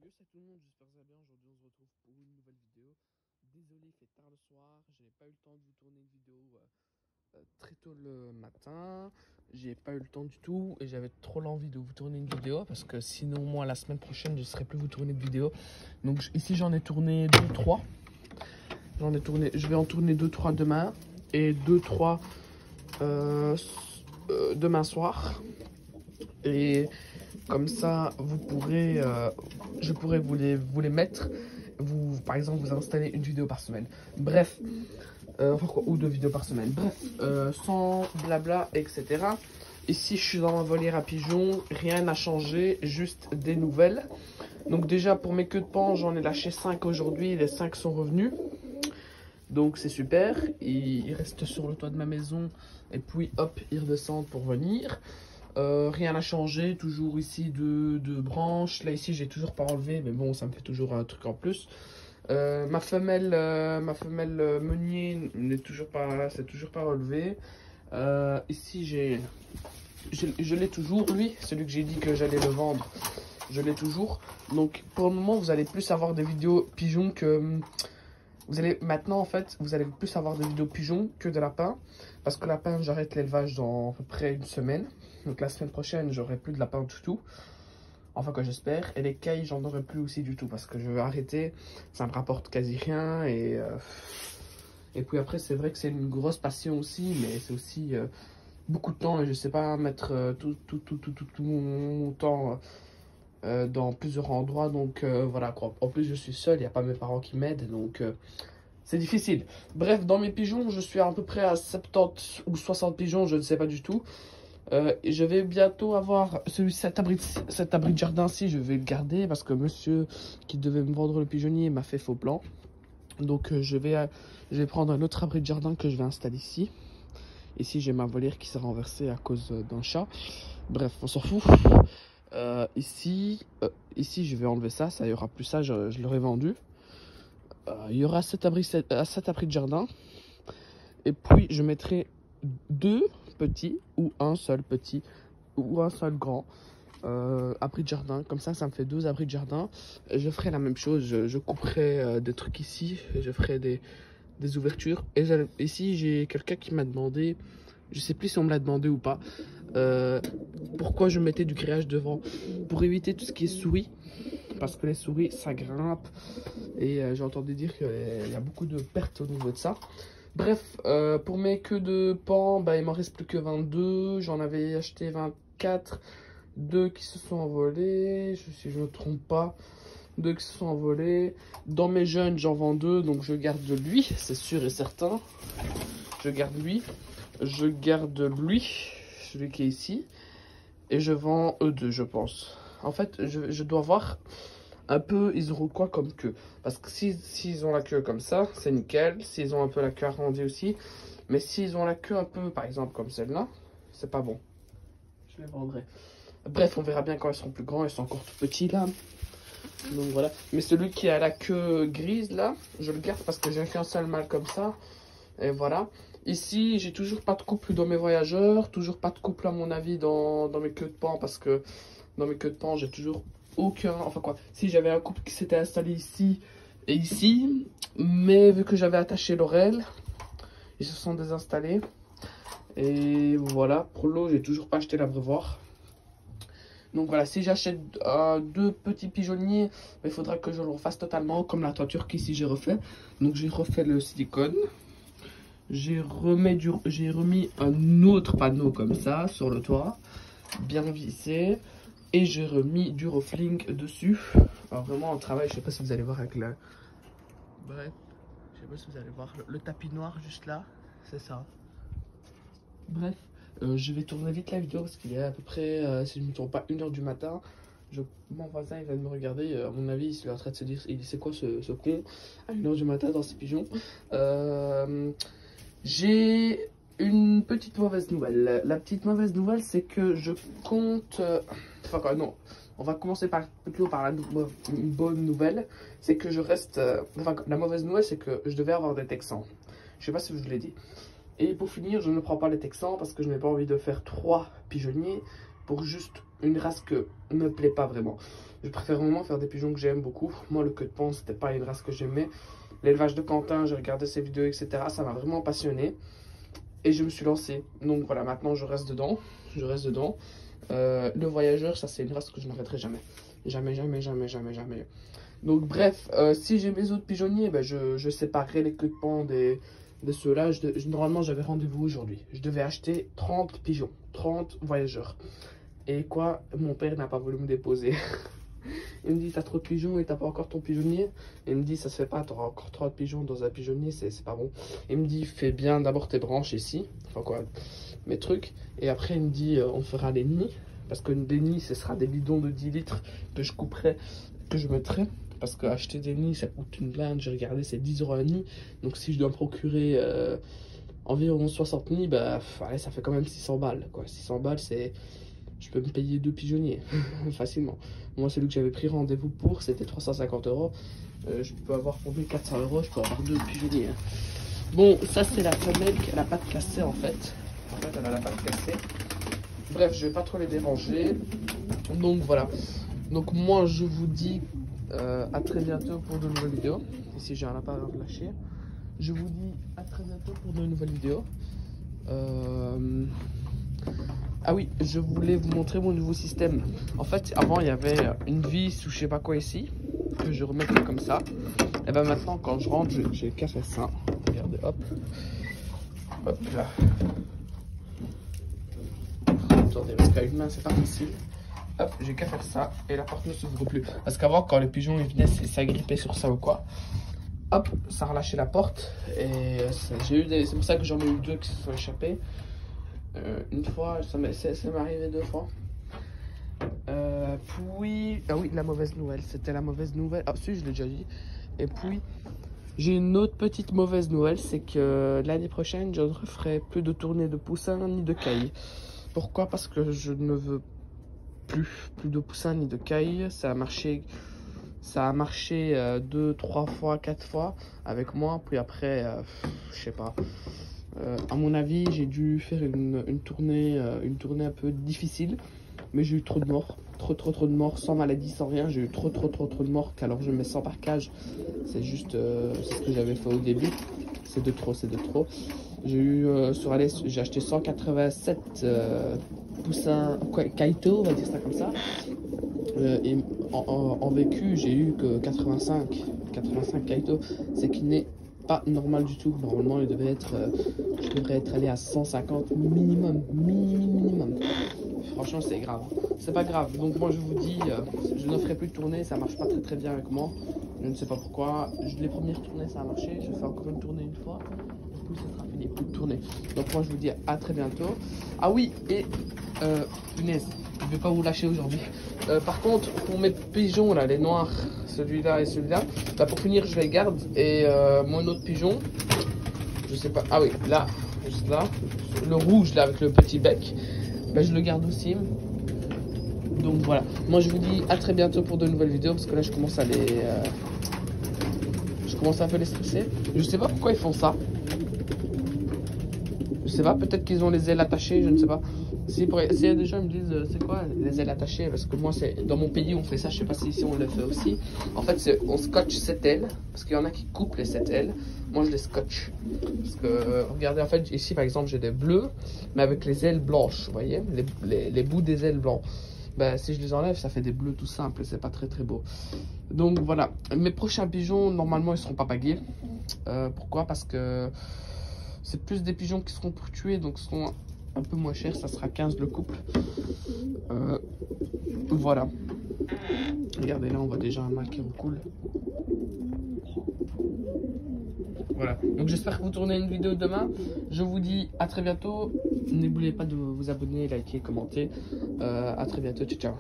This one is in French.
Salut à tout le monde, j'espère que vous allez bien. Aujourd'hui, on se retrouve pour une nouvelle vidéo. Désolé, il fait tard le soir. Je n'ai pas eu le temps de vous tourner une vidéo très tôt le matin. J'ai pas eu le temps du tout et j'avais trop l'envie de vous tourner une vidéo parce que sinon, moi, la semaine prochaine, je ne serai plus vous tourner de vidéo. Donc, ici, j'en ai tourné 2-3. Je vais en tourner 2-3 demain et 2-3 demain soir. Et comme ça, vous pourrez, je pourrais vous les mettre. Vous, par exemple, vous installez une vidéo par semaine. Bref, enfin quoi, ou 2 vidéos par semaine. Bref, sans blabla, etc. Ici, je suis dans ma volière à pigeons. Rien n'a changé, juste des nouvelles. Donc déjà, pour mes queues de pan, j'en ai lâché 5 aujourd'hui. Les 5 sont revenus. Donc c'est super. Ils restent sur le toit de ma maison. Et puis, hop, ils redescendent pour venir. Rien n'a changé, toujours ici deux branches. Là ici j'ai toujours pas enlevé, mais bon ça me fait toujours un truc en plus. Ma femelle meunier n'est toujours pas, c'est toujours pas relevé. Ici je l'ai toujours, lui, celui que j'ai dit que j'allais le vendre, je l'ai toujours. Donc pour le moment vous allez plus avoir des vidéos pigeons que maintenant en fait vous allez plus avoir des vidéos pigeons que de lapins, parce que lapin j'arrête l'élevage dans à peu près une semaine. Donc la semaine prochaine j'aurai plus de lapins du tout, enfin que j'espère. Et les cailles j'en aurai plus aussi du tout parce que je vais arrêter, ça me rapporte quasi rien. Et puis après c'est vrai que c'est une grosse passion aussi, mais c'est aussi beaucoup de temps et je sais pas mettre tout mon temps dans plusieurs endroits. Donc voilà quoi. En plus je suis seul, il n'y a pas mes parents qui m'aident, donc c'est difficile. Bref, dans mes pigeons, je suis à peu près à 70 ou 60 pigeons, je ne sais pas du tout. Et je vais bientôt avoir cet abri de jardin-ci, je vais le garder parce que monsieur qui devait me vendre le pigeonnier m'a fait faux plan. Donc je vais prendre un autre abri de jardin que je vais installer ici. Ici, j'ai ma volière qui s'est renversée à cause d'un chat. Bref, on s'en fout. Ici, je vais enlever ça, ça y aura plus ça, je l'aurai vendu. Il y aura cet abri de jardin. Et puis, je mettrai 2 petits ou un seul petit ou un seul grand abri de jardin. Comme ça me fait 2 abris de jardin. Et je ferai la même chose, je couperai des trucs ici. Et je ferai des ouvertures. Et ici, j'ai quelqu'un qui m'a demandé, je sais plus si on me l'a demandé ou pas, pourquoi je mettais du grillage devant. Pour éviter tout ce qui est souris. Parce que les souris, ça grimpe. Et j'ai entendu dire qu'il y a beaucoup de pertes au niveau de ça. Bref, pour mes queues de pan, bah, il m'en reste plus que 22. J'en avais acheté 24. 2 qui se sont envolés, si je ne me trompe pas. 2 qui se sont envolés. Dans mes jeunes, j'en vends 2. Donc je garde lui, c'est sûr et certain. Je garde lui. Je garde lui, celui qui est ici. Et je vends eux 2, je pense. En fait, je dois voir un peu, ils auront quoi comme queue. Parce que s'ils ont la queue comme ça, c'est nickel. S'ils ont un peu la queue arrondie aussi. Mais s'ils ont la queue un peu, par exemple, comme celle-là, c'est pas bon. Je les vendrai. Bref, on verra bien quand ils seront plus grands. Ils sont encore tout petits, là. Donc voilà. Mais celui qui a la queue grise, là, je le garde parce que j'ai qu'un seul mâle comme ça. Et voilà. Ici, j'ai toujours pas de couple dans mes voyageurs. Toujours pas de couple, à mon avis, dans mes queues de pan. Parce que dans mes queues de pan, j'ai toujours aucun, enfin quoi, si j'avais un couple qui s'était installé ici et ici, mais vu que j'avais attaché l'oreille, ils se sont désinstallés. Et voilà, pour l'eau, j'ai toujours pas acheté l'abreuvoir. Donc voilà, si j'achète 2 petits pigeonniers, il faudra que je le refasse totalement, comme la toiture qu'ici j'ai refait. Donc j'ai refait le silicone. J'ai remis un autre panneau comme ça sur le toit, bien vissé. Et j'ai remis du ruffling dessus. Alors vraiment un travail, je sais pas si vous allez voir avec la... Bref, je sais pas si vous allez voir le tapis noir juste là, c'est ça. Bref, je vais tourner vite la vidéo parce qu'il est à peu près, si je ne me trompe pas, 1 h du matin. Mon voisin il va me regarder, à mon avis il est en train de se dire, c'est quoi ce con à 1 h du matin dans ses pigeons. J'ai une petite mauvaise nouvelle. La petite mauvaise nouvelle, c'est que je compte... enfin quoi, non. On va commencer plutôt par une bonne nouvelle. C'est que je reste... enfin, la mauvaise nouvelle, c'est que je devais avoir des Texans. Je sais pas si je vous l'ai dit. Et pour finir, je ne prends pas les Texans parce que je n'ai pas envie de faire 3 pigeonniers. pour juste une race que ne me plaît pas vraiment. Je préfère vraiment faire des pigeons que j'aime beaucoup. Moi, le queue de pan, c'était pas une race que j'aimais. L'élevage de Quentin, j'ai regardé ses vidéos, etc. Ça m'a vraiment passionné. Et je me suis lancé. Donc voilà, maintenant je reste dedans. Je reste dedans. Le voyageur, ça c'est une race que je n'arrêterai jamais. Jamais, jamais, jamais, jamais, jamais. Donc bref, si j'ai mes autres pigeonniers, ben, je séparerai les queues de pan de ceux-là. Normalement, j'avais rendez-vous aujourd'hui. Je devais acheter 30 pigeons, 30 voyageurs. Et quoi, mon père n'a pas voulu me déposer. Il me dit, t'as trop de pigeons et t'as pas encore ton pigeonnier. Il me dit, ça se fait pas, t'auras encore 30 pigeons dans un pigeonnier, c'est pas bon. Il me dit, fais bien d'abord tes branches ici, enfin quoi, mes trucs. Et après, il me dit, on fera les nids. Parce que des nids, ce sera des bidons de 10 litres que je couperai, que je mettrai. Parce qu'acheter des nids, ça coûte une blinde. J'ai regardé, c'est 10 € un nid. Donc si je dois me procurer environ 60 nids, bah, allez, ça fait quand même 600 balles. Quoi. 600 balles, c'est... Je peux me payer 2 pigeonniers facilement. Moi, celui que j'avais pris rendez-vous pour, c'était 350 €. Je peux avoir pour 1400 €, je peux avoir 2 pigeonniers. Hein. Bon, ça, c'est la femelle qui a la patte cassée en fait. En fait, elle a la patte cassée. Bref, je vais pas trop les déranger. Donc voilà. Donc moi, je vous dis à très bientôt pour de nouvelles vidéos. Ici, j'ai un lapin à lâcher. Je vous dis à très bientôt pour de nouvelles vidéos. Ah oui, je voulais vous montrer mon nouveau système. En fait, avant, il y avait une vis ou je sais pas quoi ici, que je remettais comme ça. Et ben maintenant, quand je rentre, j'ai qu'à faire ça. Regardez, hop. Hop là. Attendez, parce qu'avec une main, c'est pas facile. Hop, j'ai qu'à faire ça et la porte ne s'ouvre plus. Parce qu'avant, quand les pigeons ils venaient s'agripper sur ça ou quoi, hop, ça relâchait la porte. Et c'est pour ça que j'en ai eu 2 qui se sont échappés. Une fois, ça m'est arrivé 2 fois. Puis, ah oui, la mauvaise nouvelle, c'était la mauvaise nouvelle. Ah, si, je l'ai déjà dit. Et puis, j'ai une autre petite mauvaise nouvelle, c'est que l'année prochaine, je ne referai plus de tournées de poussins ni de cailles. Pourquoi? Parce que je ne veux plus de poussins ni de cailles. Ça a marché 2, 3 fois, 4 fois avec moi. Puis après, je sais pas. À mon avis, j'ai dû faire une tournée un peu difficile, mais j'ai eu trop de morts, trop de morts, sans maladie, sans rien. J'ai eu trop de morts. Alors je mets 100 par cage, c'est juste c'est ce que j'avais fait au début. C'est de trop. J'ai eu sur Alès, j'ai acheté 187 poussins Kaito, on va dire ça comme ça. Et en vécu, j'ai eu que 85 Kaito, c'est qui n'est pas normal du tout. Normalement, je devrais être allé à 150 minimum. Franchement, c'est grave. C'est pas grave. Donc moi, je vous dis, je ne ferai plus de tournée. Ça marche pas très bien avec moi. Je ne sais pas pourquoi. Les premières tournées, ça a marché. Je fais encore une tournée une fois. Du coup, ça sera fini. Plus de tournée. Donc moi, je vous dis à très bientôt. Ah oui, et punaise, je vais pas vous lâcher aujourd'hui. Par contre, pour mes pigeons là, les noirs, celui-là et celui-là, bah, pour finir, je les garde. Et mon autre pigeon, je sais pas. Ah oui, là, juste là, le rouge là avec le petit bec, bah, je le garde aussi. Donc voilà. Moi, je vous dis à très bientôt pour de nouvelles vidéos parce que là, je commence à un peu les stresser. Je sais pas pourquoi ils font ça. Je sais pas, peut-être qu'ils ont les ailes attachées, je ne sais pas. Si y a des gens qui me disent c'est quoi les ailes attachées, parce que moi c'est dans mon pays on fait ça, je sais pas si ici on le fait aussi. En fait on scotche 7 ailes, parce qu'il y en a qui coupent les 7 ailes. Moi je les scotche. Parce que regardez, en fait ici par exemple j'ai des bleus, mais avec les ailes blanches, vous voyez, les bouts des ailes blancs. Ben, si je les enlève, ça fait des bleus tout simples, c'est pas très beau. Donc voilà, mes prochains pigeons normalement ils seront pas bagués. Pourquoi? Parce que c'est plus des pigeons qui seront pour tuer, donc seront un peu moins chers, ça sera 15 le couple. Voilà. Regardez là, on voit déjà un mâle qui recoule. Voilà, donc j'espère que vous tournez une vidéo demain. Je vous dis à très bientôt. N'oubliez pas de vous abonner, liker, commenter. À très bientôt, ciao.